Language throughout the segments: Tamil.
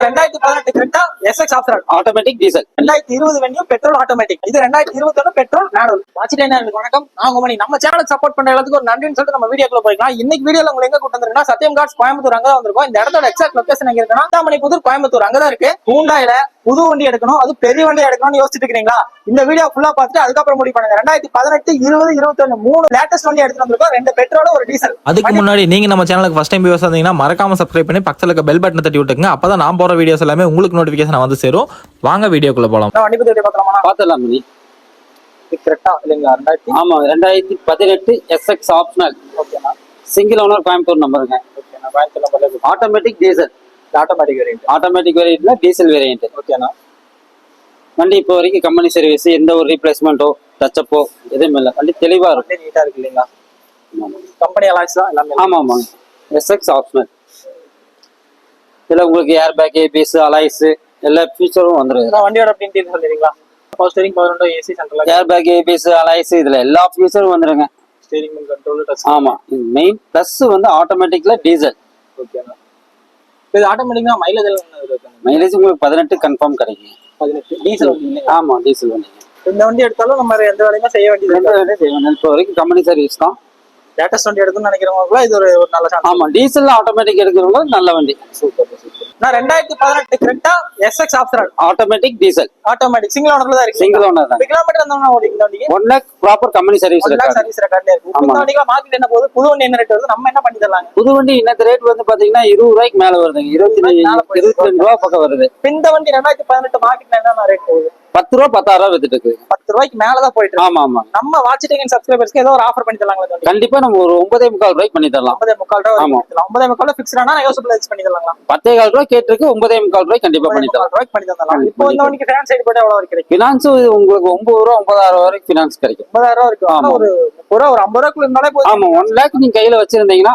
2018 Creta SX optional automatic diesel. 2020 Venue petrol automatic. இது 2021 பெட்ரோல் மேனுவல். வாட்சிட்டேனருக்கு வணக்கம். நான் உங்க மணி. நம்ம சேனலுக்கு சப்போர்ட் பண்ற எல்லாத்துக்கும் ஒரு நன்றின்னு சொல்லிட்டு நம்ம வீடியோக்குள்ள போய்க்கலாம். இன்னைக்கு வீடியோல உங்களுக்கு எங்க கூட்டு வந்திருக்கா சத்தியம் கார்ஸ் கோயம்புத்தூர் அங்க தான் வந்திருக்கோம். இந்த இடத்தோட எக்ஸாக்ட் லொகேஷன் எங்க இருக்குன்னா தாமணிபுதூர் கோயம்புத்தூர் அங்கதான் இருக்கு. ஹூண்டாயில புது வண்டி எடுக்கணும், அது பெரிய வண்டி எடுக்கணும்னு யோசிச்சுட்டு இருக்கீங்களா? இந்த வீடியோ ஃபுல்லா பார்த்துட்டு அதுக்கப்புறம் முடிவு பண்ணுங்க. 2018, 20, 21 3 லேட்டஸ்ட் வண்டி எடுத்து வந்திருக்கோம். 2 பெட்ரோல் ஒரு டீசல். அதுக்கு முன்னாடி நீங்க நம்ம சேனலுக்கு ஃபர்ஸ்ட் டைம் வியூஸ் வந்தீங்கன்னா மறக்காம சப்ஸ்கிரைப் பண்ணி பக்கத்துல இருக்க பெல் பட்டனை தட்டி விட்டுங்க. அப்பதான் நான் போற வீடியோஸ் எல்லாமே உங்களுக்கு நோட்டிபிகேஷன் வந்து சேரும். வாங்க வீடியோக்குள்ள போலாம். வண்டி பத்தி பார்க்கலாமா? பார்த்தலாம் மணி. கரெக்டா இல்லைங்களா? 2000 ஆமா 2018 எஸ்எக்ஸ் ஆப்ஷனல். ஓகேண்ணா. சிங்கிள் ஓனர் கோயம்புத்தூர் நம்பருங்க. ஓகேண்ணா. கோயம்புத்தூர் நம்பர்ல automatic diesel. Automatic variant. Automatic வேரியன்ட்ல டீசல் வேரியன்ட். ஓகேண்ணா. வண்டி இப்போ வரைக்கும் கம்பெனி சர்வீஸ் எந்த ஒரு ரீப்ளேஸ்மெண்ட்டோ டச்சப்போ எதுவும் இல்லை. வண்டி தெளிவா இருக்கும், நீட்டா இருக்கு இல்லைங்களா? கம்பெனி அலாய்ஸ் தான் எல்லாமே. ஆமா ஆமாங்க. SX optional. இதுல உங்களுக்கு ஏர் பேக், ஏபிஎஸ், அலாய்ஸ் எல்லா ஃபீச்சரும் வந்துருது. வண்டியோட டீடைல்ஸ் சொல்றீங்களா? Power steering, power window, AC, central air bag, ABS, alloys இதுல எல்லா ஃபீச்சரும் வந்துருங்க. Steering wheel control, touch. ஆமா. மெயின் பிளஸ் வந்து ஆட்டோமேட்டிக்ல டீசல். ஓகேண்ணா. இது ஆட்டோமேட்டிக்கா மைலேஜ் எல்லாம் இருக்கு. மைலேஜ் உங்களுக்கு 18 கன்ஃபார்ம் கிடைக்கும். 18 டீசல் வண்டி. ஆமா டீசல் வண்டி. இந்த வண்டி எடுத்தாலும் நம்ம எந்த வேலையுமே செய்ய வேண்டியது. இப்போ வரைக்கும் கம்பெனி சர்வீஸ் தான். லேட்டஸ்ட் வண்டி எடுக்கணும்னு நினைக்கிறவங்க இது ஒரு நல்ல சான்ஸ். ஆமா டீசல் ஆட்டோமேட்டிக் எடுக்கிறவங்க நல்ல வண்டி. Super super. நான் 2018 Creta SX optional automatic diesel. Automatic single ஓனர்ல தான் இருக்கு. சிங்கிள் ஓனர் தான். கிலோமீட்டர் வந்தா ஓடிங்க வண்டி 1 lakh ப்ராப்பர் கம்பெனி சர்வீஸ் இருக்கு. சர்வீஸ் ரெக்கார்ட்ல இருக்கு. இந்த வண்டிக்கு மார்க்கெட் என்ன போகுது? புது வண்டி என்ன ரேட் வருது? நம்ம என்ன பண்ணி தரலாங்க? புது வண்டி இன்னைக்கு ரேட் வந்து பாத்தீங்கன்னா 20 ரூபாய்க்கு மேல வருதுங்க. 22 ரூபாய் பக்கம் வருது. இந்த வண்டி 2018 மார்க்கெட்ல என்ன ரேட் போகுது? 10 ரூபா 16 ரூபா வித்துட்டு இருக்கு. 10 ரூபாய்க்கு மேலதான் போயிட்டு இருக்கு. ஆமா ஆமா. நம்ம வாட்சிட்டேன் சப்ஸ்கிரைபர்ஸ்க்கு ஏதோ ஒரு ஆஃபர் பண்ணி தரலாங்களா? கண்டிப்பா நம்ம ஒரு 9.25 ரூபாய்க்கு பண்ணி தரலாம். 9.25 ரூபாய். ஆமா 9.25 ஃபிக்ஸ்டானா நெகோஷியபிள் பண்ணி தரலாங்களா? 10.25 ரூபாய் கேட்டிருக்கு. 9.25 ரூபாய் கண்டிப்பா பண்ணி தரலாம். ரூபாய்க்கு பண்ணி தரலாம். இப்போ இந்த வண்டிக்கு ஃபைனான்ஸ் சைடு போட்டா எவ்வளவு கிடைக்கும்? ஃபினான்ஸ் உங்களுக்கு 9 ரூபா 9,000 ரூபாய் வரைக்கும் ஃபினான்ஸ் கிடைக்கும். 9,000 ரூபாய் இருக்கு. ஆனா ஒரு 50 ரூபாய்க்குள்ள இருந்தாலே போதும். ஆமா 1 lakh நீங்க கையில வச்சிருந்தீங்கன்னா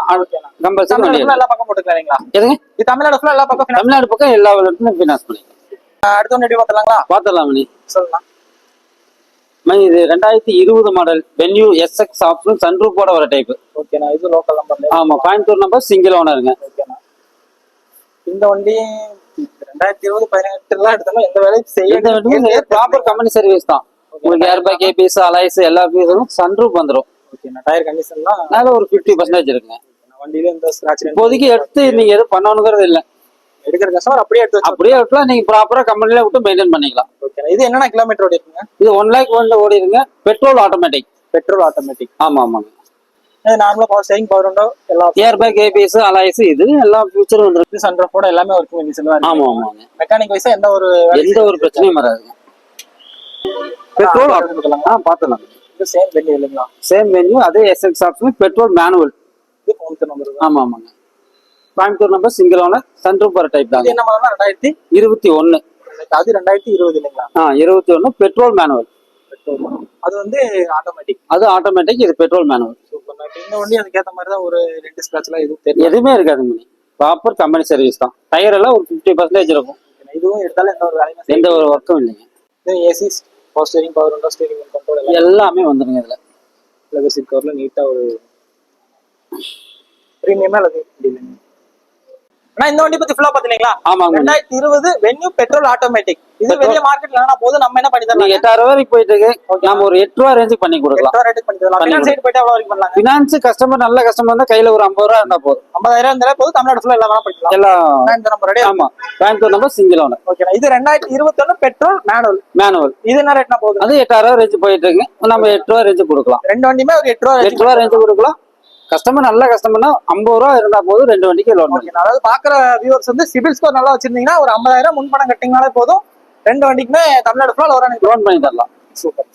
கம்பல்சரி எல்லா பக்கம் போட்டுக்கலாம் இல்லைங்களா? எதுங்க? இது தமிழ்நாடு ஃபுல்லா எல்லா பக்கம் தமிழ்நாடு பக்கம் எல்லா இடத்துலயும் ஃபினான்ஸ் பண்ணி. அடுத்த ஒன்று பார்த்தலாங்களா? பாத்தலாம் மணி. சொல்லலாம். இது 2020 மாடல் வென்யூ எஸ்எக்ஸ் ஆப்ஷன் சன்ரூஃபோட வர டைப். ஓகேண்ணா. இது லோக்கல் நம்பர். ஆமா கோயம்புத்தூர் நம்பர் சிங்கிள் ஓனருங்க. ஓகேண்ணா. இந்த வண்டி 2020 18 எடுத்தோம்னா எந்த வேலையும் செய்ய ப்ராப்பர் கம்பெனி சர்வீஸ் தான். உங்களுக்கு ஏர் பேக், ஏபிஎஸ், அலாய்ஸ் எல்லா ஃபீஸரும் சன்ரூஃப் வந்துரும். ஓகேண்ணா. டயர் கண்டிஷன்லாம் அதனால ஒரு 50% இருக்குங்க. வண்டியில இந்த ஸ்கிராட்ச் இப்போதைக்கு எடுத்து நீங்க எதுவும் பண்ணணுங்கிறது இல்லை. எடுக்கிற கஸ்டமர் அப்படியே எடுத்து அப்படியே எடுக்கலாம். நீங்க ப்ராப்பரா கம்பெனில விட்டு மெயின்டைன் பண்ணிக்கலாம். ஓகே. இது என்னன்னா கிலோமீட்டர் ஓடி இருக்குங்க? இது 1 lakh ஓடி இருங்க. Petrol automatic. Petrol automatic. ஆமா ஆமாங்க. இது நார்மலா பவர் ஸ்டீரிங், பவர் விண்டோ எல்லா ஏர் பேக், ஏபிஎஸ், அலாய்ஸ் இது எல்லா ஃபியூச்சரும் வந்துருக்கு. சன்ரூஃபோட எல்லாமே ஒர்க்கிங் கண்டிஷன் தான். ஆமா ஆமாங்க. மெக்கானிக் வைஸா எந்த ஒரு பிரச்சனையும் வராதுங்க. பெட்ரோல் ஆட்டோமேட்டிக் பார்த்தலாம். இது சேம் வென்யூ இல்லைங்களா? சேம் வென்யூ அதே எஸ்எக்ஸ் ஆப்ஷன் பெட்ரோல் மேனுவல். இது கோயம்புத்தூர் நம்பர். ஆமா ஆமாங்க. Coimbatore number single owner sunroof வர டைப் தான். என்ன மாடல்னா 2021. அது 2020 இல்லைங்களா? 21 பெட்ரோல் மேனுவல். அது வந்து ஆட்டோமேட்டிக். அது ஆட்டோமேட்டிக், இது பெட்ரோல் மேனுவல். சூப்பர். இந்த வண்டி அதுக்கு ஏத்த மாதிரி தான் ஒரு 2 ஸ்கிராட்ச்லாம் எதுவுமே இருக்காது. ப்ராப்பர் கம்பெனி சர்வீஸ் தான். டயர் எல்லாம் ஒரு 50% இருக்கும். இதுவும் எடுத்தாலும் எந்த ஒரு வேலையும் எந்த ஒரு ஒர்க்கும் இல்லைங்க. இது AC, power steering, power window, steering control எல்லாமே வந்துருங்க. இதுல லெதர் சீட் கவர்ல நீட்டா ஒரு பிரீமியமா இல்லைங்க. ஆனா இந்த வண்டி பத்தி ஃபுல்லா பாத்தீங்களா? ஆமாங்க. 2020 வென்யூ பெட்ரோல் ஆட்டோமேட்டிக். இது வெளிய மார்க்கெட்ல என்ன போகுது? நம்ம என்ன பண்ணி தரலாம்? 8000 வரைக்கும் போயிட்டு இருக்கு. நாம ஒரு 8 ரூபா ரேஞ்சுக்கு பண்ணி கொடுக்கலாம். 8 ரூபா ரேட்டுக்கு பண்ணி தரலாம். ஃபினான்ஸ் சைடு போய்ட்டு எவ்வளவு வரைக்கும் பண்ணலாம்? ஃபினான்ஸ் கஸ்டமர் நல்ல கஸ்டமர் இருந்தா கையில ஒரு 50 ரூபா இருந்தா போதும். 50,000 இருந்தாலே போதும். தமிழ்நாடு ஃபுல்லா எல்லா வேணா பண்ணிக்கலாம். எல்லாம் இந்த நம்பர் ரெடி. ஆமா Coimbatore number single owner. Okay. இது 2021 பெட்ரோல் மேனுவல். இது என்ன ரேட்னா போகுது? அது 8000 ரேஞ்ச் போயிட்டு இருக்கு. நம்ம 8 ரூபா ரேஞ்ச் கொடுக்கலாம். ரெண்டு வண்டியுமே ஒரு 8 ரூபா ரேஞ்ச் கொடுக்கலாம். கஸ்டமர் நல்ல கஸ்டமர்னா 50 ரூபா இருந்தா போதும். 2 வண்டிக்கு லோன் பண்ணிக்கலாம். அதாவது பாக்குற வியூவர்ஸ் வந்து சிபில் ஸ்கோர் நல்லா வச்சிருந்தீங்கன்னா ஒரு 50,000 முன்பணம் கட்டிங்கனாலே போதும். 2 வண்டிக்குமே தமிழ்நாடு ஃபுல்லா லோன் பண்ணி தரலாம். சூப்பர்.